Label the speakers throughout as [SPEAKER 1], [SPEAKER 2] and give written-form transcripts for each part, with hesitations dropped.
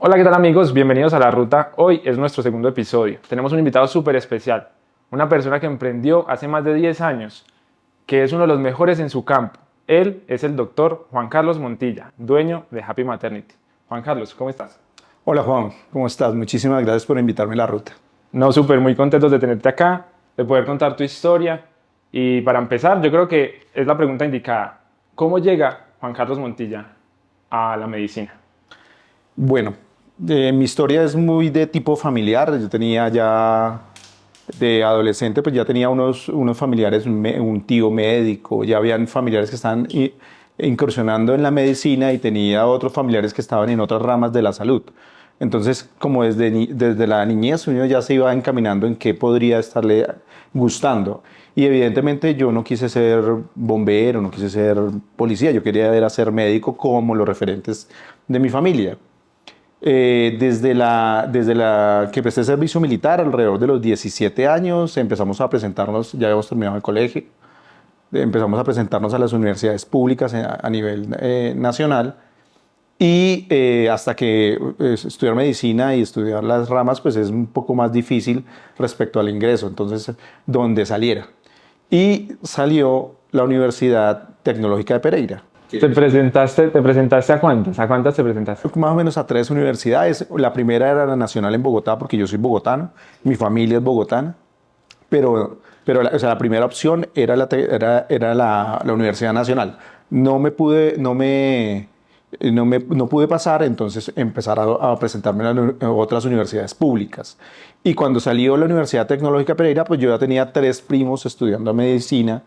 [SPEAKER 1] Hola, ¿qué tal amigos? Bienvenidos a La Ruta. Hoy es nuestro segundo episodio. Tenemos un invitado súper especial, una persona que emprendió hace más de 10 años, que es uno de los mejores en su campo. Él es el doctor Juan Carlos Montilla, dueño de Happy Maternity. Juan Carlos, ¿cómo estás?
[SPEAKER 2] Hola Juan, ¿cómo estás? Muchísimas gracias por invitarme a la ruta.
[SPEAKER 1] No, súper muy contentos de tenerte acá, de poder contar tu historia. Y para empezar, yo creo que es la pregunta indicada. ¿Cómo llega Juan Carlos Montilla a la medicina?
[SPEAKER 2] Bueno, mi historia es muy de tipo familiar. Yo tenía ya de adolescente, pues ya tenía unos familiares, un tío médico, ya habían familiares que estaban incursionando en la medicina y tenía otros familiares que estaban en otras ramas de la salud. Entonces, como desde la niñez uno ya se iba encaminando en qué podría estarle gustando. Y evidentemente yo no quise ser bombero, no quise ser policía, yo quería era ser médico como los referentes de mi familia. Desde la que presté servicio militar, alrededor de los 17 años, empezamos a presentarnos, ya habíamos terminado el colegio, empezamos a presentarnos a las universidades públicas a nivel nacional y hasta que estudiar medicina y estudiar las ramas, pues es un poco más difícil respecto al ingreso, entonces, donde saliera. Y salió la Universidad Tecnológica de Pereira.
[SPEAKER 1] ¿Te presentaste a cuántas? ¿A cuántas te presentaste?
[SPEAKER 2] Más o menos a tres universidades. La primera era la Nacional en Bogotá, porque yo soy bogotano, mi familia es bogotana, pero o sea, la primera opción era la Universidad Nacional. No pude pasar, entonces empezar a presentarme en otras universidades públicas. Y cuando salió la Universidad Tecnológica Pereira, pues yo ya tenía tres primos estudiando medicina,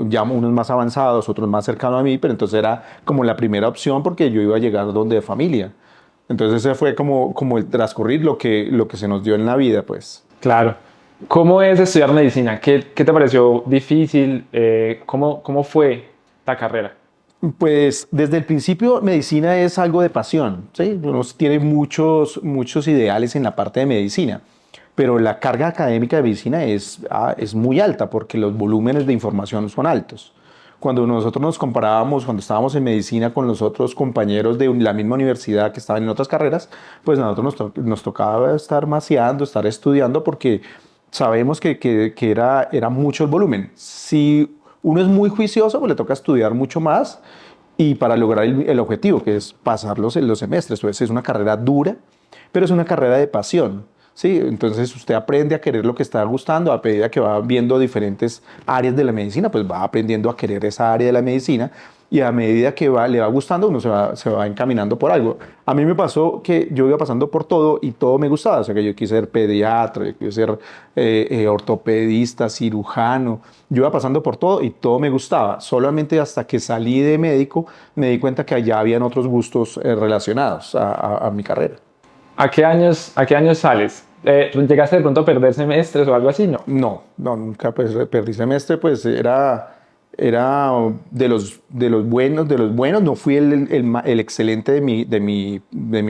[SPEAKER 2] ya unos más avanzados, otros más cercanos a mí, pero entonces era como la primera opción porque yo iba a llegar donde de familia. Entonces ese fue como el transcurrir lo que se nos dio en la vida, pues.
[SPEAKER 1] Claro. ¿Cómo es estudiar medicina? ¿Qué te pareció difícil? ¿Cómo fue la carrera?
[SPEAKER 2] Pues desde el principio medicina es algo de pasión, ¿sí? Uno tiene muchos ideales en la parte de medicina, pero la carga académica de medicina es muy alta porque los volúmenes de información son altos. Cuando nosotros nos comparábamos, cuando estábamos en medicina con los otros compañeros de la misma universidad que estaban en otras carreras, pues a nosotros nos tocaba estar maceando, estar estudiando porque sabemos que era mucho el volumen. Si uno es muy juicioso, pues le toca estudiar mucho más y para lograr el objetivo, que es pasar los semestres. Pues es una carrera dura, pero es una carrera de pasión. Sí, entonces usted aprende a querer lo que está gustando a medida que va viendo diferentes áreas de la medicina, pues va aprendiendo a querer esa área de la medicina y a medida que le va gustando, uno se va encaminando por algo. A mí me pasó que yo iba pasando por todo y todo me gustaba, o sea que yo quise ser pediatra, yo quise ser ortopedista, cirujano, yo iba pasando por todo y todo me gustaba, solamente hasta que salí de médico me di cuenta que allá habían otros gustos relacionados a mi carrera.
[SPEAKER 1] ¿A qué años sales? ¿Llegaste de pronto a perder semestres o algo así? No.
[SPEAKER 2] No, no, nunca pues, perdí semestre, pues era de los buenos, no fui el excelente de mi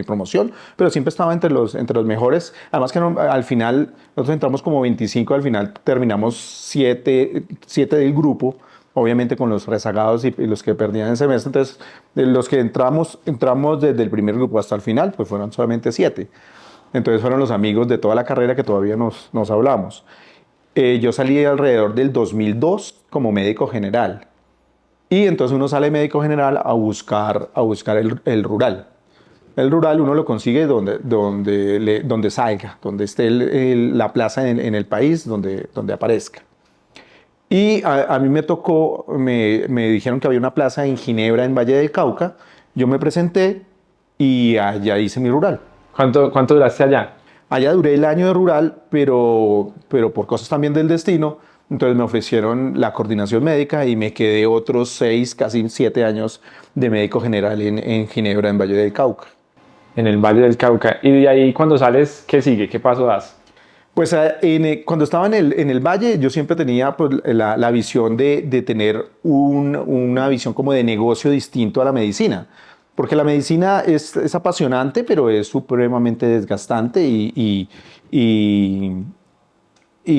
[SPEAKER 2] promoción, pero siempre estaba entre los mejores. Además que al final, nosotros entramos como 25, al final terminamos 7 del grupo, obviamente con los rezagados y los que perdían el semestre. Entonces, de los que entramos desde el primer grupo hasta el final, pues fueron solamente 7. Entonces fueron los amigos de toda la carrera que todavía nos hablamos. Yo salí alrededor del 2002 como médico general. Y entonces uno sale médico general a buscar el rural. El rural uno lo consigue donde salga, donde esté la plaza en el país, donde aparezca. Y a mí me tocó, me dijeron que había una plaza en Ginebra, en Valle del Cauca. Yo me presenté y allá hice mi rural.
[SPEAKER 1] ¿Cuánto duraste allá?
[SPEAKER 2] Allá duré el año de rural, pero por cosas también del destino, entonces me ofrecieron la coordinación médica y me quedé otros 6, casi 7 años de médico general en Ginebra, en Valle del Cauca.
[SPEAKER 1] En el Valle del Cauca. Y de ahí cuando sales, ¿qué sigue? ¿Qué paso das?
[SPEAKER 2] Pues cuando estaba en el valle, yo siempre tenía pues, la visión de tener una visión como de negocio distinto a la medicina. Porque la medicina es apasionante, pero es supremamente desgastante y, y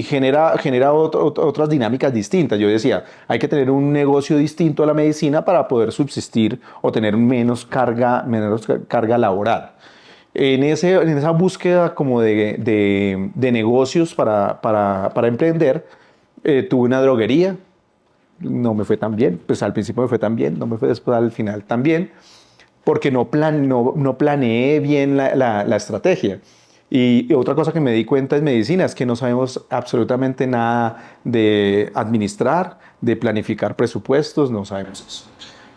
[SPEAKER 2] genera otras dinámicas distintas. Yo decía, hay que tener un negocio distinto a la medicina para poder subsistir o tener menos carga laboral. En esa búsqueda como de negocios para emprender, tuve una droguería, no me fue tan bien, pues al principio me fue tan bien, no me fue después al final tan bien, porque no planeé bien la estrategia. Y otra cosa que me di cuenta en medicina es que no sabemos absolutamente nada de administrar, de planificar presupuestos, no sabemos eso.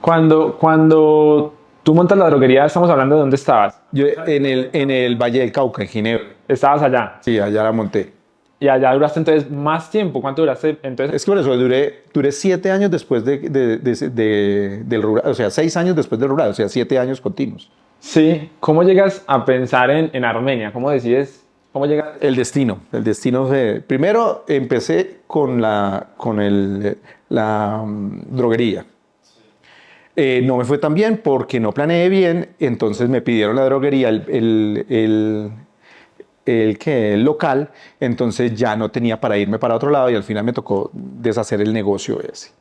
[SPEAKER 1] Cuando tú montas la droguería, estamos hablando de dónde estabas.
[SPEAKER 2] Yo en el Valle del Cauca, en Ginebra,
[SPEAKER 1] Estabas allá.
[SPEAKER 2] sí, allá la monté.
[SPEAKER 1] Y allá duraste entonces más tiempo. ¿Cuánto duraste entonces?
[SPEAKER 2] Es que por eso duré 7 años después del rural, o sea, 6 años después del rural, o sea, 7 años continuos.
[SPEAKER 1] Sí. ¿Cómo llegas a pensar en Armenia? ¿Cómo decides? ¿Cómo llegas?
[SPEAKER 2] El destino primero empecé con droguería. No me fue tan bien porque no planeé bien, entonces me pidieron la droguería, el local, entonces ya no tenía para irme para otro lado y al final me tocó deshacer el negocio ese.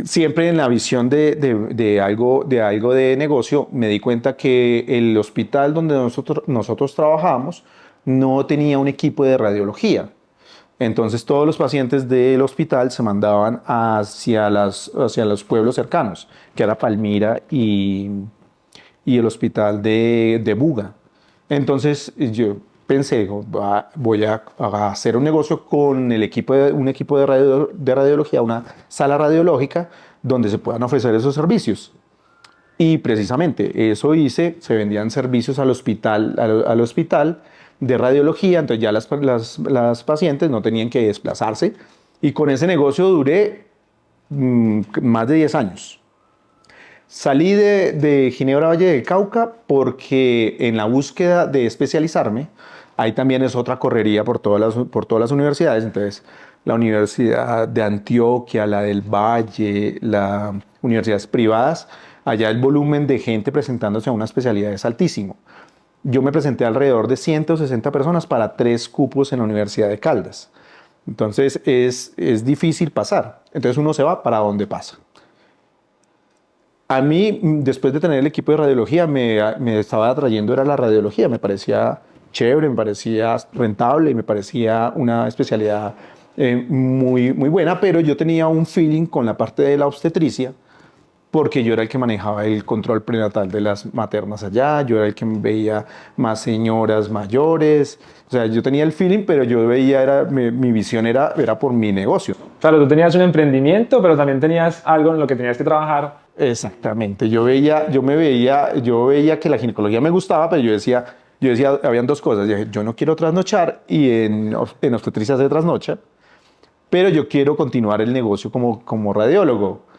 [SPEAKER 2] Siempre en la visión de algo de negocio, me di cuenta que el hospital donde nosotros trabajábamos no tenía un equipo de radiología. Entonces todos los pacientes del hospital se mandaban hacia los pueblos cercanos, que era Palmira y el hospital de Buga. Entonces yo pensé, voy a hacer un negocio con un equipo de radiología, una sala radiológica donde se puedan ofrecer esos servicios. Y precisamente eso hice, se vendían servicios al hospital, al hospital de radiología, entonces ya las pacientes no tenían que desplazarse y con ese negocio duré más de 10 años. Salí de Ginebra Valle del Cauca porque en la búsqueda de especializarme, ahí también es otra correría por todas las universidades, entonces la Universidad de Antioquia, la del Valle, las universidades privadas, allá el volumen de gente presentándose a una especialidad es altísimo. Yo me presenté alrededor de 160 personas para 3 cupos en la Universidad de Caldas. Entonces es difícil pasar. Entonces uno se va para donde pasa. A mí, después de tener el equipo de radiología, me estaba atrayendo era la radiología. Me parecía chévere, me parecía rentable y me parecía una especialidad muy buena, pero yo tenía un feeling con la parte de la obstetricia porque yo era el que manejaba el control prenatal de las maternas allá, yo era el que veía más señoras mayores, o sea, yo tenía el feeling, pero yo veía, mi visión era por mi negocio.
[SPEAKER 1] Claro, tú tenías un emprendimiento, pero también tenías algo en lo que tenías que trabajar.
[SPEAKER 2] Exactamente, yo veía que la ginecología me gustaba, pero yo decía, habían 2 cosas, dije, yo no quiero trasnochar y en obstetricia se trasnocha, pero yo quiero continuar el negocio como radiólogo.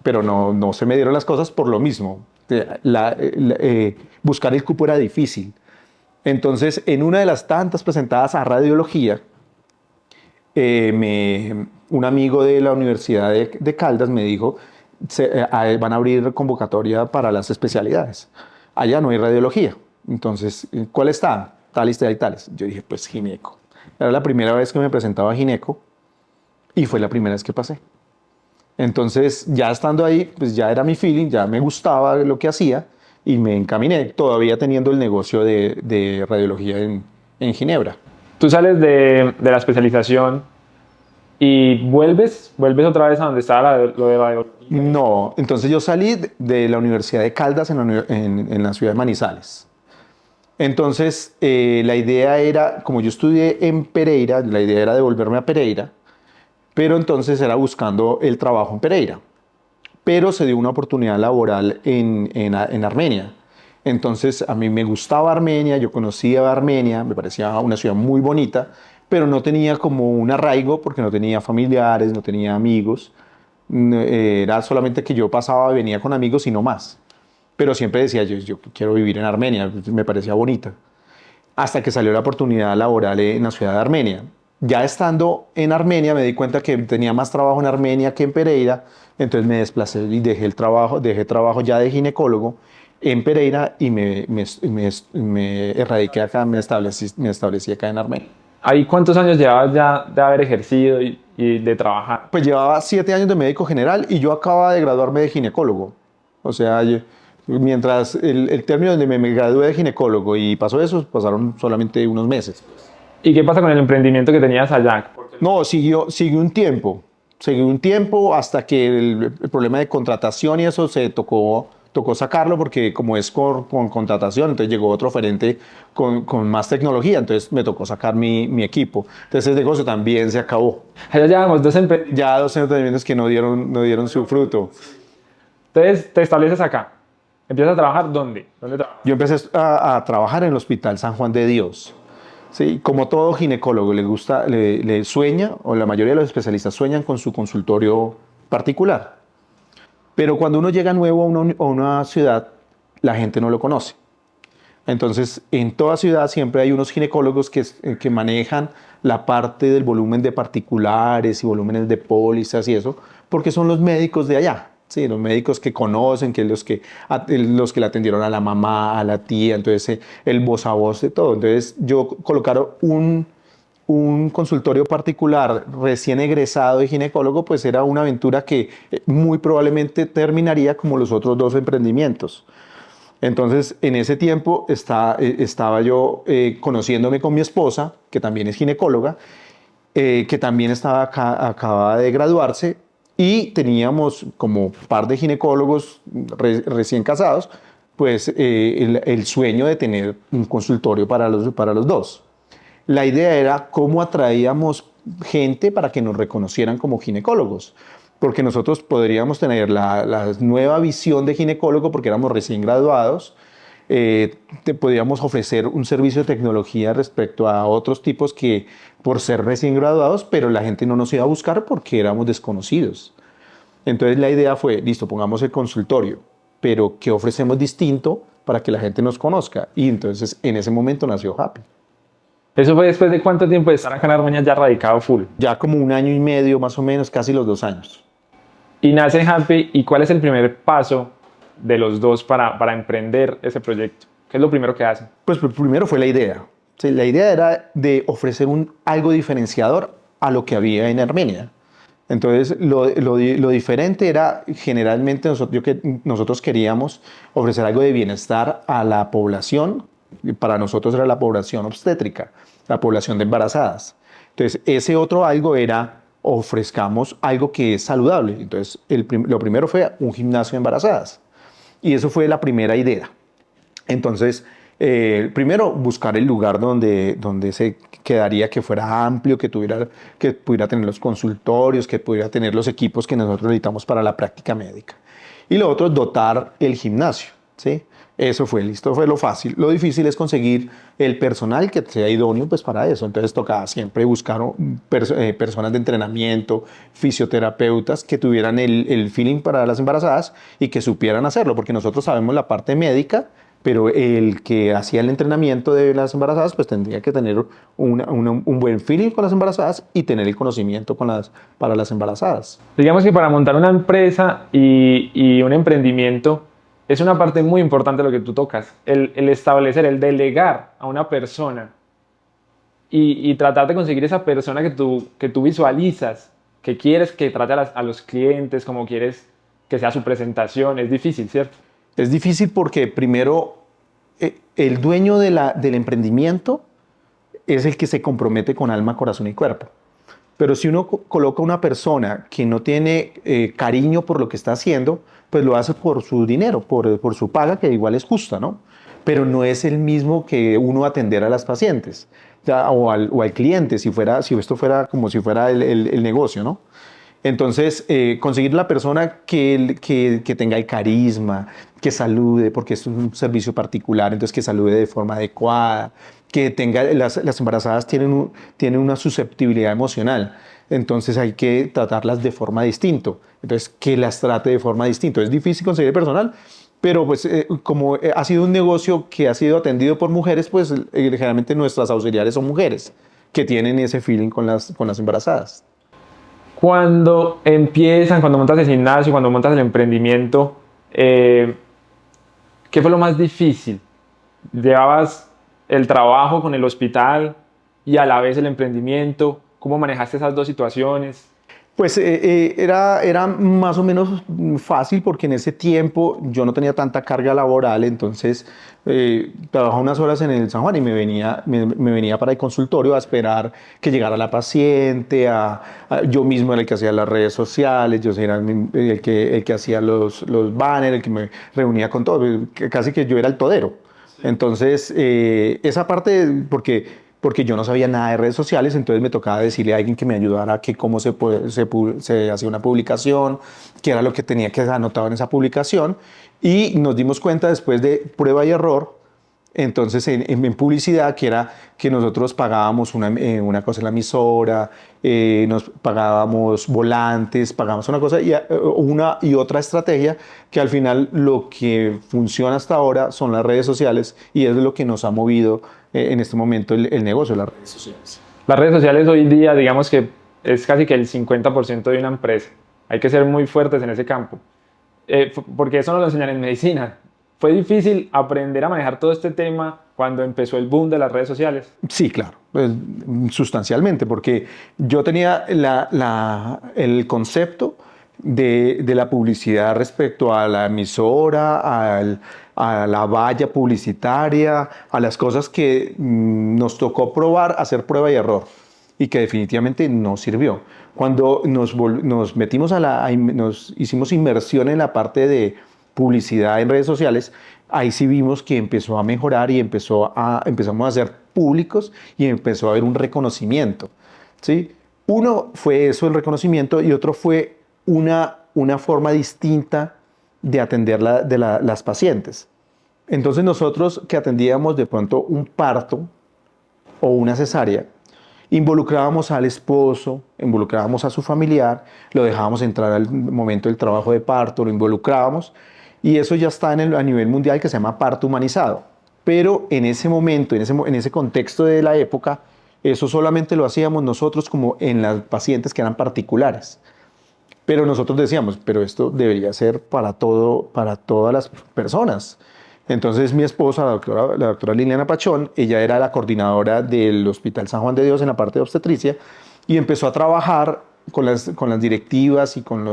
[SPEAKER 2] Pero no se me dieron las cosas por lo mismo. Buscar el cupo era difícil. Entonces, en una de las tantas presentadas a radiología, un amigo de la Universidad de Caldas me dijo, van a abrir convocatoria para las especialidades. Allá no hay radiología. Entonces, ¿cuál está? Tales y tales. Yo dije, pues gineco. Era la primera vez que me presentaba a gineco y fue la primera vez que pasé. Entonces, ya estando ahí, pues ya era mi feeling, ya me gustaba lo que hacía y me encaminé, todavía teniendo el negocio de radiología en Ginebra.
[SPEAKER 1] Tú sales de la especialización y vuelves otra vez a donde estaba lo de radiología.
[SPEAKER 2] No, entonces yo salí de la Universidad de Caldas en la ciudad de Manizales. Entonces, la idea era, como yo estudié en Pereira, la idea era devolverme a Pereira, pero entonces era buscando el trabajo en Pereira. Pero se dio una oportunidad laboral en Armenia. Entonces a mí me gustaba Armenia, yo conocía Armenia, me parecía una ciudad muy bonita, pero no tenía como un arraigo porque no tenía familiares, no tenía amigos. Era solamente que yo pasaba, venía con amigos y no más. Pero siempre decía, yo quiero vivir en Armenia, me parecía bonita. Hasta que salió la oportunidad laboral en la ciudad de Armenia. Ya estando en Armenia me di cuenta que tenía más trabajo en Armenia que en Pereira, entonces me desplacé y dejé trabajo ya de ginecólogo en Pereira y me erradiqué acá, me establecí acá en Armenia.
[SPEAKER 1] ¿Ahí cuántos años llevabas ya de haber ejercido y de trabajar?
[SPEAKER 2] Pues llevaba 7 años de médico general y yo acababa de graduarme de ginecólogo. O sea, Mientras el término donde me gradué de ginecólogo y pasó eso, pasaron solamente unos meses.
[SPEAKER 1] ¿Y qué pasa con el emprendimiento que tenías allá?
[SPEAKER 2] No, siguió un tiempo. Siguió un tiempo hasta que el problema de contratación y eso tocó sacarlo porque como es con contratación, entonces llegó otro oferente con más tecnología, entonces me tocó sacar mi equipo. Entonces el negocio también se acabó.
[SPEAKER 1] Allá llevamos dos emprendimientos.
[SPEAKER 2] Ya 2 emprendimientos que no dieron su fruto.
[SPEAKER 1] Entonces te estableces acá. ¿Empiezas a trabajar dónde? ¿Dónde trabajas?
[SPEAKER 2] Yo empecé a trabajar en el Hospital San Juan de Dios. Sí, como todo ginecólogo, le sueña, o la mayoría de los especialistas sueñan con su consultorio particular. Pero cuando uno llega nuevo a una ciudad, la gente no lo conoce. Entonces, en toda ciudad siempre hay unos ginecólogos que manejan la parte del volumen de particulares y volúmenes de pólizas y eso, porque son los médicos de allá. Sí, los médicos que conocen, que los que le atendieron a la mamá, a la tía, entonces el voz a voz de todo. Entonces yo colocar un consultorio particular recién egresado de ginecólogo, pues era una aventura que muy probablemente terminaría como los otros dos emprendimientos. Entonces, en ese tiempo estaba yo conociéndome con mi esposa, que también es ginecóloga, que también acababa de graduarse y teníamos como par de ginecólogos recién casados, pues el sueño de tener un consultorio para los dos. La idea era cómo atraíamos gente para que nos reconocieran como ginecólogos, porque nosotros podríamos tener la nueva visión de ginecólogo porque éramos recién graduados, podríamos ofrecer un servicio de tecnología respecto a otros tipos que por ser recién graduados, pero la gente no nos iba a buscar porque éramos desconocidos. Entonces la idea fue, listo, pongamos el consultorio, pero ¿qué ofrecemos distinto para que la gente nos conozca? Y entonces en ese momento nació Happy.
[SPEAKER 1] ¿Eso fue después de cuánto tiempo de estar acá en Armenia ya radicado full?
[SPEAKER 2] Ya como 1 año y medio, más o menos, casi los 2 años.
[SPEAKER 1] Y nace Happy, ¿y cuál es el primer paso de los dos para emprender ese proyecto? ¿Qué es lo primero que hacen?
[SPEAKER 2] Pues primero fue la idea. Sí, la idea era de ofrecer algo diferenciador a lo que había en Armenia. Entonces, lo diferente era generalmente nosotros queríamos ofrecer algo de bienestar a la población. Y para nosotros era la población obstétrica, la población de embarazadas. Entonces, ese otro algo era ofrezcamos algo que es saludable. Entonces, lo primero fue un gimnasio de embarazadas. Y eso fue la primera idea. Entonces, primero buscar el lugar donde se quedaría, que fuera amplio, que pudiera tener los consultorios, que pudiera tener los equipos que nosotros necesitamos para la práctica médica. Y lo otro, dotar el gimnasio, ¿sí? Eso fue lo fácil. Lo difícil es conseguir el personal que sea idóneo pues, para eso. Entonces tocaba siempre buscar personas de entrenamiento, fisioterapeutas que tuvieran el feeling para las embarazadas y que supieran hacerlo, porque nosotros sabemos la parte médica, pero el que hacía el entrenamiento de las embarazadas pues tendría que tener un buen feeling con las embarazadas y tener el conocimiento para las embarazadas.
[SPEAKER 1] Digamos que para montar una empresa y un emprendimiento es una parte muy importante lo que tú tocas, el establecer, el delegar a una persona y tratar de conseguir esa persona que tú visualizas, que quieres que trate a los clientes, como quieres que sea su presentación. Es difícil, ¿cierto?
[SPEAKER 2] Es difícil porque primero el dueño del emprendimiento es el que se compromete con alma, corazón y cuerpo. Pero si uno coloca una persona que no tiene cariño por lo que está haciendo, pues lo hace por su dinero, por su paga, que igual es justa, ¿no? Pero no es el mismo que uno atender a las pacientes o al cliente, si esto fuera como si fuera el negocio, ¿no? Entonces, conseguir la persona que tenga el carisma, que salude, porque esto es un servicio particular, entonces que salude de forma adecuada, que tenga, las embarazadas tienen una susceptibilidad emocional, entonces hay que tratarlas de forma distinta, entonces que las trate de forma distinta. Es difícil conseguir personal, pero pues como ha sido un negocio que ha sido atendido por mujeres, pues generalmente nuestras auxiliares son mujeres que tienen ese feeling con las embarazadas.
[SPEAKER 1] Cuando montas el gimnasio, cuando montas el emprendimiento, ¿qué fue lo más difícil? ¿Llevabas el trabajo con el hospital y a la vez el emprendimiento? ¿Cómo manejaste esas dos situaciones?
[SPEAKER 2] Pues era más o menos fácil porque en ese tiempo yo no tenía tanta carga laboral, entonces trabajaba unas horas en el San Juan y me venía para el consultorio a esperar que llegara la paciente, yo mismo era el que hacía las redes sociales, yo era el que hacía los banners, el que me reunía con todo, casi que yo era el todero. Entonces, esa parte, porque yo no sabía nada de redes sociales, entonces me tocaba decirle a alguien que me ayudara a que cómo se hacía una publicación, qué era lo que tenía que anotar en esa publicación, y nos dimos cuenta después de prueba y error, entonces en publicidad, que era que nosotros pagábamos una cosa en la emisora, nos pagábamos volantes, pagábamos una cosa una y otra estrategia, que al final lo que funciona hasta ahora son las redes sociales y es lo que nos ha movido en este momento el negocio de las redes sociales.
[SPEAKER 1] Las redes sociales hoy día, digamos que es casi que el 50% de una empresa. Hay que ser muy fuertes en ese campo. Porque eso nos lo enseñan en medicina. ¿Fue difícil aprender a manejar todo este tema cuando empezó el boom de las redes sociales?
[SPEAKER 2] Sí, claro, pues, sustancialmente, porque yo tenía el concepto de la publicidad respecto a la emisora, a la valla publicitaria, a las cosas que nos tocó probar, hacer prueba y error, y que definitivamente no sirvió. Cuando nos metimos nos hicimos inmersión en la parte de publicidad en redes sociales, ahí sí vimos que empezó a mejorar y empezamos a ser públicos y empezó a haber un reconocimiento, ¿sí? Uno fue eso, el reconocimiento, y otro fue una forma distinta de atender las pacientes. Entonces nosotros que atendíamos de pronto un parto o una cesárea, involucrábamos al esposo, involucrábamos a su familiar, lo dejábamos entrar al momento del trabajo de parto, lo involucrábamos, y eso ya está a nivel mundial, que se llama parto humanizado. Pero en ese momento, en ese contexto de la época, eso solamente lo hacíamos nosotros como en las pacientes que eran particulares. Pero nosotros decíamos, pero esto debería ser para todas las personas. Entonces mi esposa, la doctora Liliana Pachón, ella era la coordinadora del Hospital San Juan de Dios en la parte de obstetricia y empezó a trabajar con las directivas y con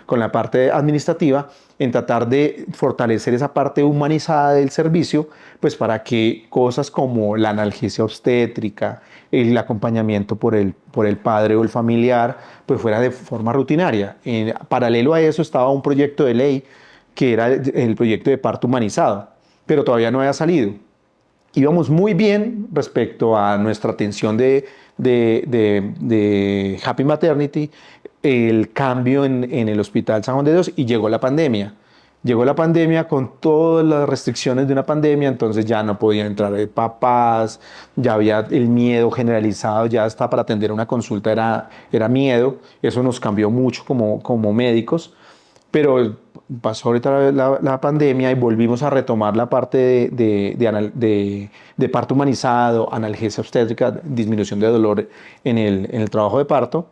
[SPEAKER 2] la parte administrativa en tratar de fortalecer esa parte humanizada del servicio, pues para que cosas como la analgesia obstétrica, el acompañamiento por el padre o el familiar, pues fuera de forma rutinaria. En paralelo a eso estaba un proyecto de ley que era el proyecto de parto humanizado, pero todavía no había salido. Íbamos muy bien respecto a nuestra atención de Happy Maternity, el cambio en el Hospital San Juan de Dios, y llegó la pandemia. Llegó la pandemia con todas las restricciones de una pandemia, entonces ya no podían entrar papás, ya había el miedo generalizado, ya hasta para atender una consulta era miedo. Eso nos cambió mucho como médicos, pero pasó ahorita la pandemia y volvimos a retomar la parte de parto humanizado, analgesia obstétrica, disminución de dolor en el trabajo de parto.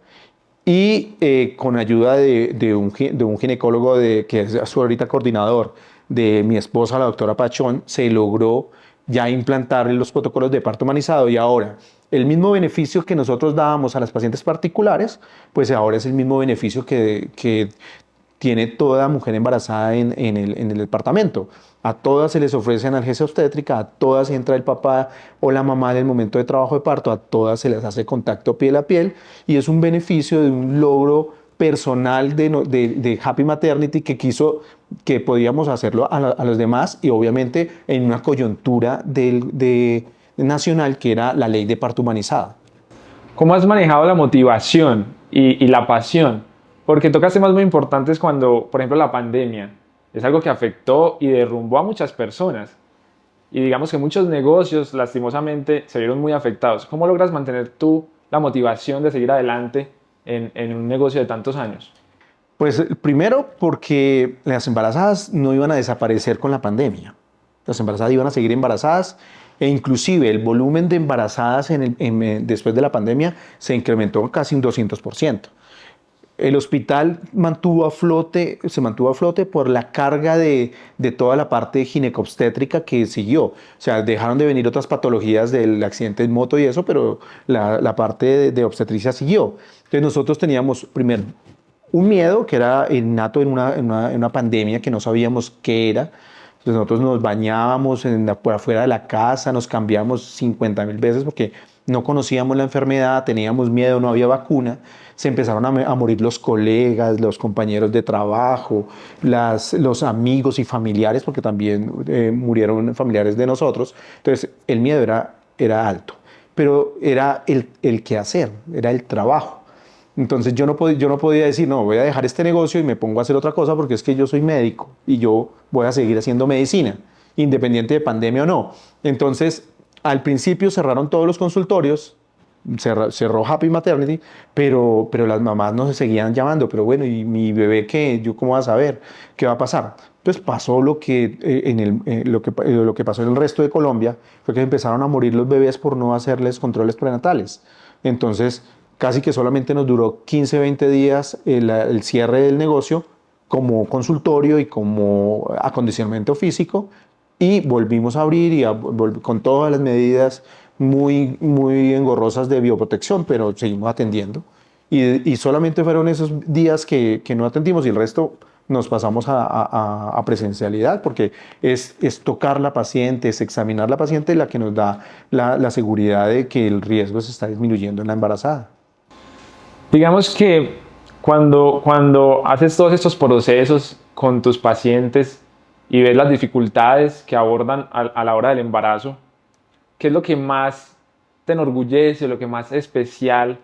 [SPEAKER 2] Y con ayuda de un ginecólogo que es ahorita coordinador de mi esposa, la doctora Pachón, se logró ya implantar los protocolos de parto humanizado, y ahora el mismo beneficio que nosotros dábamos a las pacientes particulares, pues ahora es el mismo beneficio que tiene toda mujer embarazada en el departamento. A todas se les ofrece analgesia obstétrica, a todas entra el papá o la mamá en el momento de trabajo de parto, a todas se les hace contacto piel a piel, y es un beneficio de un logro personal de Happy Maternity que podíamos hacerlo a los demás, y obviamente en una coyuntura nacional que era la ley de parto humanizado.
[SPEAKER 1] ¿Cómo has manejado la motivación y la pasión? Porque tocas temas muy importantes cuando, por ejemplo, la pandemia es algo que afectó y derrumbó a muchas personas. Y digamos que muchos negocios, lastimosamente, se vieron muy afectados. ¿Cómo logras mantener tú la motivación de seguir adelante en un negocio de tantos años?
[SPEAKER 2] Pues primero porque las embarazadas no iban a desaparecer con la pandemia. Las embarazadas iban a seguir embarazadas, e inclusive el volumen de embarazadas después de la pandemia se incrementó casi un 200%. El hospital se mantuvo a flote por la carga de toda la parte ginecobstétrica que siguió. O sea, dejaron de venir otras patologías del accidente en moto y eso, pero la parte de obstetricia siguió. Entonces nosotros teníamos primero un miedo que era innato en una pandemia que no sabíamos qué era. Entonces nosotros nos bañábamos por afuera de la casa, nos cambiábamos 50.000 veces porque no conocíamos la enfermedad, teníamos miedo, no había vacuna. Se empezaron a morir los colegas, los compañeros de trabajo, los amigos y familiares, porque también murieron familiares de nosotros. Entonces el miedo era alto, pero era el qué hacer, era el trabajo. Entonces yo no podía decir, no, voy a dejar este negocio y me pongo a hacer otra cosa porque es que yo soy médico y yo voy a seguir haciendo medicina, independiente de pandemia o no. Entonces, al principio cerraron todos los consultorios, cerró Happy Maternity, pero las mamás nos seguían llamando, pero bueno, ¿y mi bebé qué? ¿Yo cómo voy a saber? ¿Qué va a pasar? Entonces pasó lo que pasó en el resto de Colombia, fue que empezaron a morir los bebés por no hacerles controles prenatales. Entonces, casi que solamente nos duró 15, 20 días el cierre del negocio como consultorio y como acondicionamiento físico y volvimos a abrir con todas las medidas muy, muy engorrosas de bioprotección, pero seguimos atendiendo. Y solamente fueron esos días que no atendimos y el resto nos pasamos a presencialidad porque es tocar la paciente, es examinar la paciente la que nos da la seguridad de que el riesgo se está disminuyendo en la embarazada.
[SPEAKER 1] Digamos que cuando haces todos estos procesos con tus pacientes y ves las dificultades que abordan a la hora del embarazo, ¿qué es lo que más te enorgullece, lo que más especial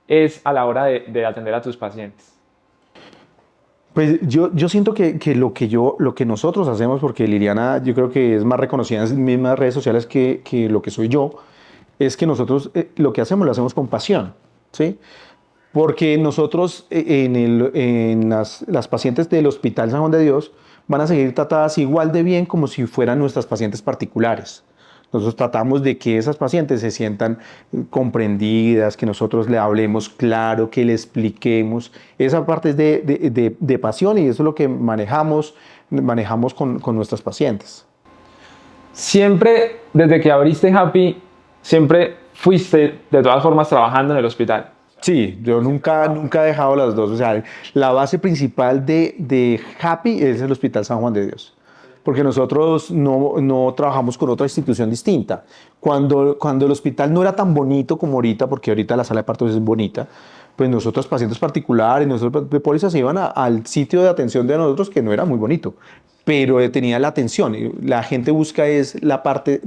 [SPEAKER 1] es a la hora de atender a tus pacientes?
[SPEAKER 2] Pues yo siento que lo que nosotros hacemos, porque Liliana yo creo que es más reconocida en las mismas redes sociales que lo que soy yo, es que nosotros lo que hacemos lo hacemos con pasión, ¿sí? Porque nosotros en las pacientes del Hospital San Juan de Dios van a seguir tratadas igual de bien como si fueran nuestras pacientes particulares. Nosotros tratamos de que esas pacientes se sientan comprendidas, que nosotros le hablemos claro, que le expliquemos. Esa parte es de pasión y eso es lo que manejamos con nuestras pacientes.
[SPEAKER 1] Siempre, desde que abriste Happy, siempre fuiste de todas formas trabajando en el hospital.
[SPEAKER 2] Sí, yo nunca he dejado las dos. O sea, la base principal de Happy es el Hospital San Juan de Dios. Porque nosotros no trabajamos con otra institución distinta. Cuando el hospital no era tan bonito como ahorita, porque ahorita la sala de partos es bonita, pues nosotros pacientes particulares, nosotros de póliza se iban al sitio de atención de nosotros que no era muy bonito, pero tenía la atención. La gente busca es la parte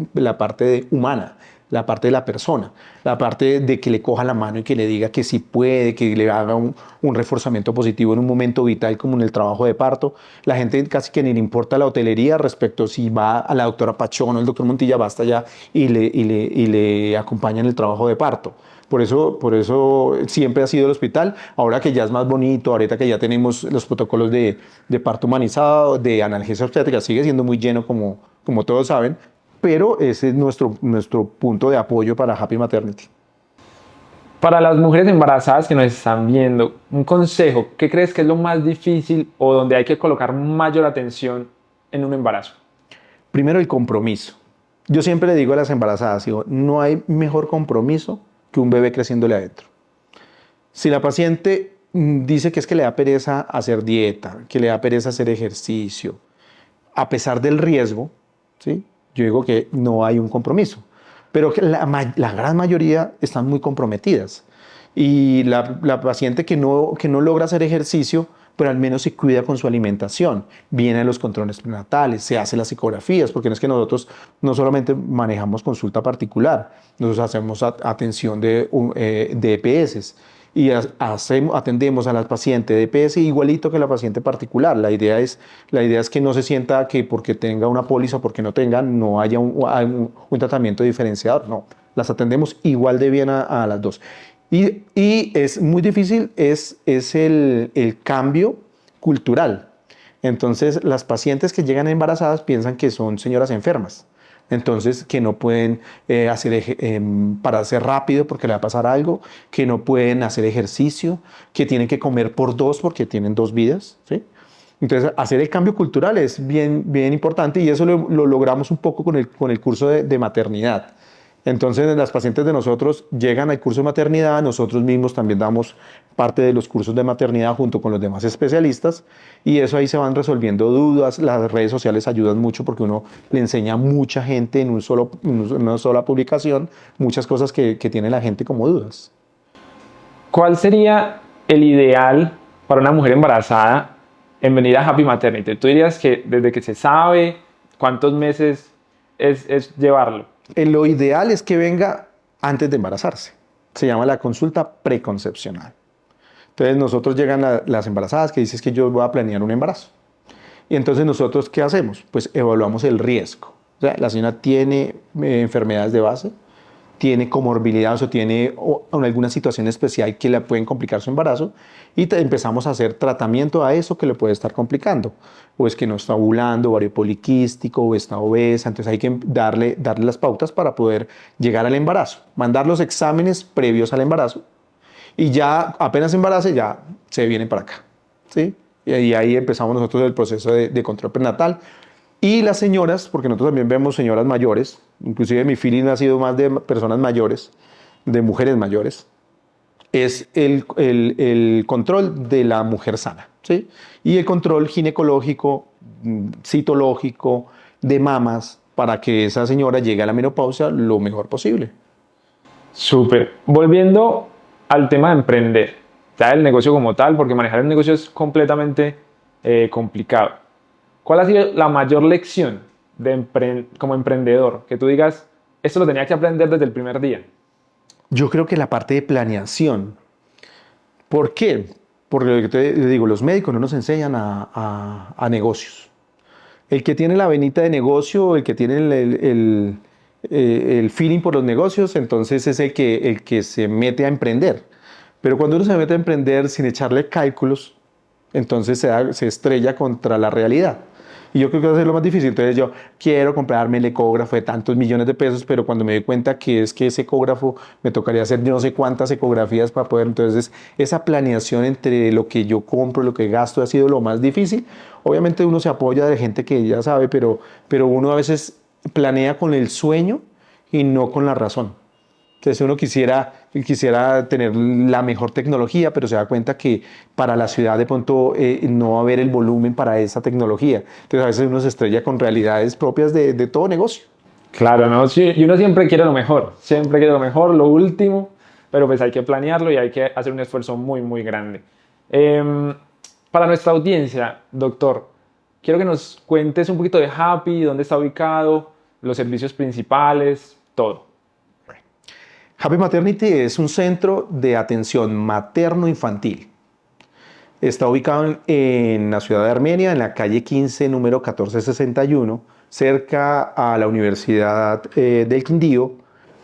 [SPEAKER 2] humana, la parte de la persona, la parte de que le coja la mano y que le diga que sí puede, que le haga un reforzamiento positivo en un momento vital como en el trabajo de parto. La gente casi que ni le importa la hotelería respecto si va a la doctora Pachón o el doctor Montilla, basta ya y le acompaña en el trabajo de parto. Por eso siempre ha sido el hospital. Ahora que ya es más bonito, ahorita que ya tenemos los protocolos de parto humanizado, de analgesia obstétrica, sigue siendo muy lleno como todos saben, pero ese es nuestro punto de apoyo para Happy Maternity.
[SPEAKER 1] Para las mujeres embarazadas que nos están viendo, un consejo, ¿qué crees que es lo más difícil o donde hay que colocar mayor atención en un embarazo?
[SPEAKER 2] Primero, el compromiso. Yo siempre le digo a las embarazadas, digo, no hay mejor compromiso que un bebé creciéndole adentro. Si la paciente dice que es que le da pereza hacer dieta, que le da pereza hacer ejercicio, a pesar del riesgo, ¿sí? Yo digo que no hay un compromiso, pero que la gran mayoría están muy comprometidas. Y la paciente que no logra hacer ejercicio, pero al menos se cuida con su alimentación, viene a los controles prenatales, se hace las ecografías, porque no es que nosotros no solamente manejamos consulta particular, nosotros hacemos atención de EPS y atendemos a la paciente de EPS igualito que la paciente particular. La idea es que no se sienta que porque tenga una póliza o porque no tenga, no haya un tratamiento diferenciador. No, las atendemos igual de bien a las dos. Y es muy difícil, es el cambio cultural. Entonces, las pacientes que llegan embarazadas piensan que son señoras enfermas. Entonces, que no pueden pararse rápido porque le va a pasar algo, que no pueden hacer ejercicio, que tienen que comer por dos porque tienen dos vidas, ¿sí? Entonces, hacer el cambio cultural es bien, bien importante y eso lo logramos un poco con el curso de maternidad. Entonces, las pacientes de nosotros llegan al curso de maternidad, nosotros mismos también damos parte de los cursos de maternidad junto con los demás especialistas y eso ahí se van resolviendo dudas. Las redes sociales ayudan mucho porque uno le enseña a mucha gente en una sola publicación muchas cosas que tiene la gente como dudas.
[SPEAKER 1] ¿Cuál sería el ideal para una mujer embarazada en venir a Happy Maternity? ¿Tú dirías que desde que se sabe cuántos meses es llevarlo?
[SPEAKER 2] Lo ideal es que venga antes de embarazarse. Se llama la consulta preconcepcional. Entonces nosotros llegan las embarazadas que dicen que yo voy a planear un embarazo. Y entonces nosotros, ¿qué hacemos? Pues evaluamos el riesgo. O sea, la señora tiene enfermedades de base, tiene comorbilidades o tiene alguna situación especial que le pueden complicar su embarazo y empezamos a hacer tratamiento a eso que le puede estar complicando. O es que no está ovulando, ovario poliquístico, o está obesa. Entonces hay que darle las pautas para poder llegar al embarazo. Mandar los exámenes previos al embarazo y ya apenas embarace ya se viene para acá, ¿sí? Y ahí empezamos nosotros el proceso de control prenatal. Y las señoras, porque nosotros también vemos señoras mayores, inclusive mi feeling ha sido más de personas mayores, de mujeres mayores, es el control de la mujer sana, ¿sí? Y el control ginecológico, citológico, de mamas, para que esa señora llegue a la menopausia lo mejor posible.
[SPEAKER 1] Súper. Volviendo al tema de emprender, ya el negocio como tal, porque manejar un negocio es completamente complicado. ¿Cuál ha sido la mayor lección como emprendedor? Que tú digas, esto lo tenía que aprender desde el primer día.
[SPEAKER 2] Yo creo que la parte de planeación. ¿Por qué? Porque lo que te digo, los médicos no nos enseñan a negocios. El que tiene la venita de negocio, el que tiene el feeling por los negocios, entonces es el que se mete a emprender. Pero cuando uno se mete a emprender sin echarle cálculos, entonces se estrella contra la realidad. Y yo creo que va a ser lo más difícil. Entonces yo quiero comprarme el ecógrafo de tantos millones de pesos, pero cuando me doy cuenta que es que ese ecógrafo me tocaría hacer yo no sé cuántas ecografías para poder. Entonces esa planeación entre lo que yo compro, lo que gasto ha sido lo más difícil. Obviamente uno se apoya de gente que ya sabe, pero uno a veces planea con el sueño y no con la razón. Entonces uno quisiera tener la mejor tecnología, pero se da cuenta que para la ciudad de pronto no va a haber el volumen para esa tecnología. Entonces a veces uno se estrella con realidades propias de todo negocio.
[SPEAKER 1] Claro, ¿no? Sí, y uno siempre quiere lo mejor, lo último, pero pues hay que planearlo y hay que hacer un esfuerzo muy, muy grande. Para nuestra audiencia, doctor, quiero que nos cuentes un poquito de Happy, dónde está ubicado, los servicios principales, todo.
[SPEAKER 2] Happy Maternity es un centro de atención materno-infantil. Está ubicado en la ciudad de Armenia, en la calle 15, número 1461, cerca a la Universidad del Quindío,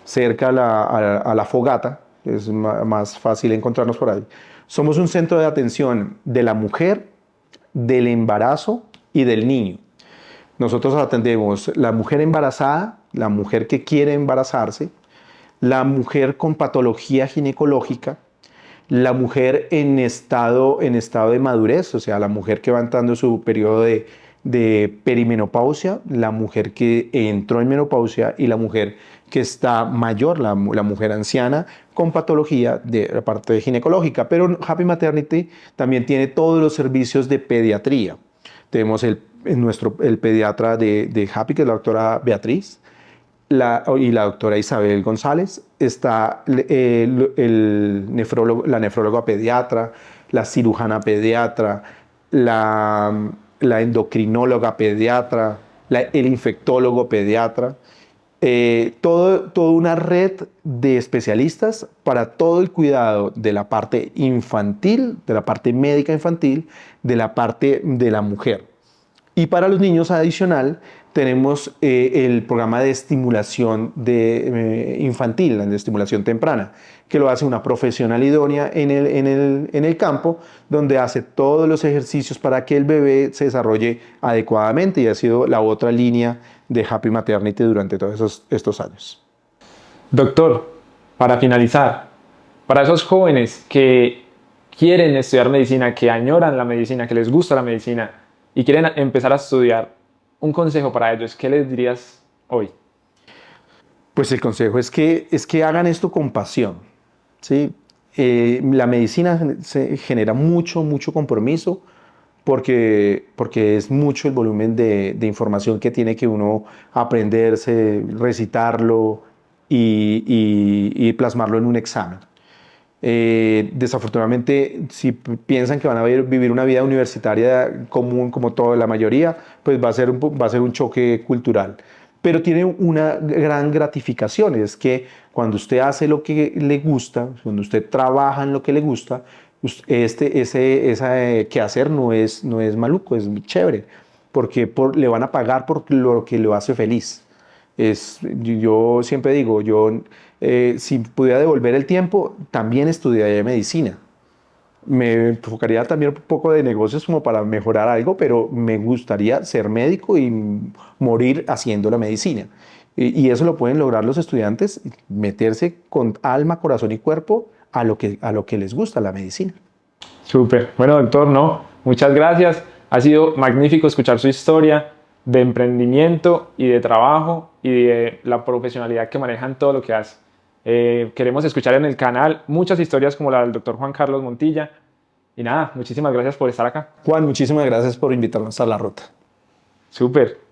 [SPEAKER 2] cerca a la Fogata, es más fácil encontrarnos por ahí. Somos un centro de atención de la mujer, del embarazo y del niño. Nosotros atendemos la mujer embarazada, la mujer que quiere embarazarse, la mujer con patología ginecológica, la mujer en estado de madurez, o sea, la mujer que va entrando en su periodo de perimenopausia, la mujer que entró en menopausia y la mujer que está mayor, la mujer anciana con patología de la parte ginecológica. Pero Happy Maternity también tiene todos los servicios de pediatría. Tenemos el pediatra de Happy, que es la doctora Beatriz, y la doctora Isabel González, está la nefróloga pediatra, la cirujana pediatra, la endocrinóloga pediatra, el infectólogo pediatra, toda una red de especialistas para todo el cuidado de la parte infantil, de la parte médica infantil, de la parte de la mujer. Y para los niños adicional tenemos el programa de estimulación infantil, de estimulación temprana, que lo hace una profesional idónea en el campo, donde hace todos los ejercicios para que el bebé se desarrolle adecuadamente y ha sido la otra línea de Happy Maternity durante todos estos años.
[SPEAKER 1] Doctor, para finalizar, para esos jóvenes que quieren estudiar medicina, que añoran la medicina, que les gusta la medicina y quieren empezar a estudiar, un consejo para ellos, ¿qué les dirías hoy?
[SPEAKER 2] Pues el consejo es que hagan esto con pasión, ¿sí? La medicina se genera mucho compromiso porque es mucho el volumen de información que tiene que uno aprenderse, recitarlo y plasmarlo en un examen. Desafortunadamente, si piensan que van a vivir una vida universitaria común como toda la mayoría, pues va a ser un choque cultural. Pero tiene una gran gratificación, es que cuando usted hace lo que le gusta, cuando usted trabaja en lo que le gusta, ese quehacer no es maluco, es chévere, porque le van a pagar por lo que lo hace feliz. Yo siempre digo, si pudiera devolver el tiempo, también estudiaría medicina. Me enfocaría también un poco de negocios como para mejorar algo, pero me gustaría ser médico y morir haciendo la medicina. Y eso lo pueden lograr los estudiantes, meterse con alma, corazón y cuerpo a lo que les gusta, la medicina.
[SPEAKER 1] Súper. Bueno, doctor, no, muchas gracias. Ha sido magnífico escuchar su historia de emprendimiento y de trabajo y de la profesionalidad que maneja en todo lo que hace. Queremos escuchar en el canal muchas historias como la del doctor Juan Carlos Montilla. Y nada, muchísimas gracias por estar acá.
[SPEAKER 2] Juan, muchísimas gracias por invitarnos a La Ruta.
[SPEAKER 1] Súper.